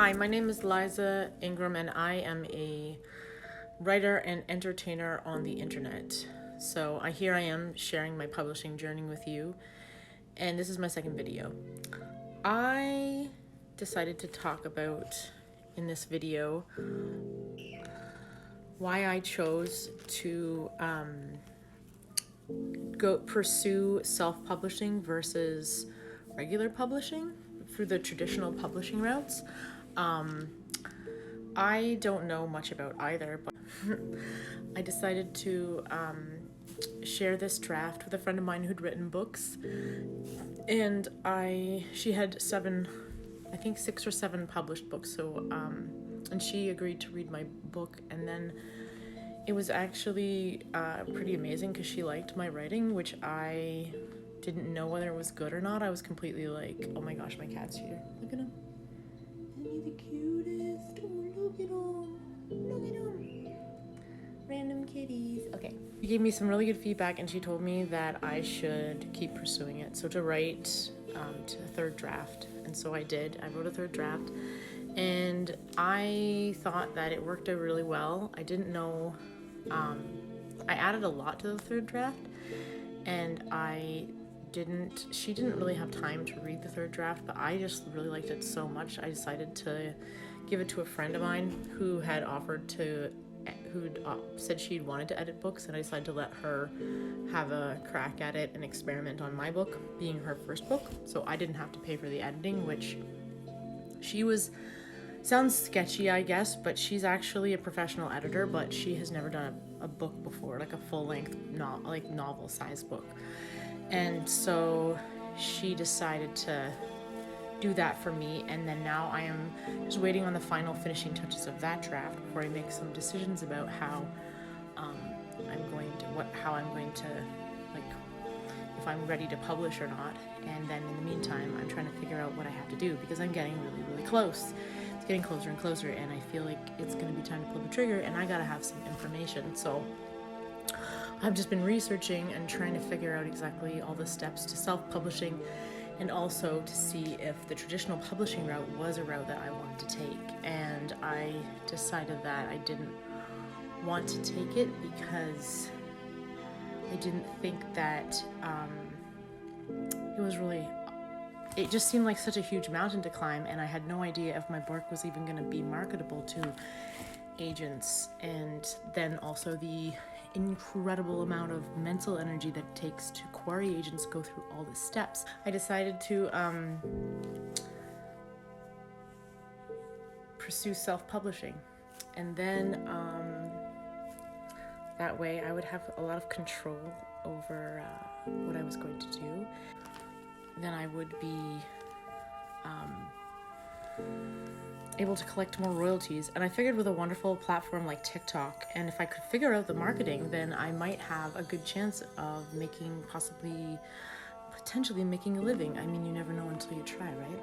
Hi, my name is Liza Ingram, and I am a writer and entertainer on the internet. So here I am sharing my publishing journey with you, and this is my second video. I decided to talk about in this video why I chose to go pursue self-publishing versus regular publishing through the traditional publishing routes. I don't know much about either, but I decided to share this draft with a friend of mine who'd written books, and she had I think 6 or 7 published books. So and she agreed to read my book, and then it was actually pretty amazing because she liked my writing, which I didn't know whether it was good or not. I was completely like, oh my gosh, my cat's here. Look at him. Isn't he the cutest? Oh, look at him. Look at him. Random kitties. Okay. She gave me some really good feedback, and she told me that I should keep pursuing it. So to write to a 3rd draft. And so I did. I wrote a 3rd draft, and I thought that it worked out really well. I didn't know, I added a lot to the 3rd draft, and she didn't really have time to read the 3rd draft, but I just really liked it so much. I decided to give it to a friend of mine who had who'd said she'd wanted to edit books, and I decided to let her have a crack at it and experiment on my book, being her first book. So I didn't have to pay for the editing, which sounds sketchy, I guess, but she's actually a professional editor, but she has never done a book before, like a full-length novel-sized book. And so she decided to do that for me, and then now I am just waiting on the final finishing touches of that draft before I make some decisions about how I'm going to, like, if I'm ready to publish or not. And then in the meantime, I'm trying to figure out what I have to do, because I'm getting really, really close. It's getting closer and closer, and I feel like it's going to be time to pull the trigger, and I gotta have some information. So I've just been researching and trying to figure out exactly all the steps to self-publishing, and also to see if the traditional publishing route was a route that I wanted to take. And I decided that I didn't want to take it because I didn't think that it just seemed like such a huge mountain to climb, and I had no idea if my work was even going to be marketable to agents, and then also the incredible amount of mental energy that it takes to query agents go through all the steps. I decided to pursue self-publishing, and then that way I would have a lot of control over what I was going to do. Then I would be able to collect more royalties. And I figured with a wonderful platform like TikTok, and if I could figure out the marketing, then I might have a good chance of potentially making a living. I mean, you never know until you try, right?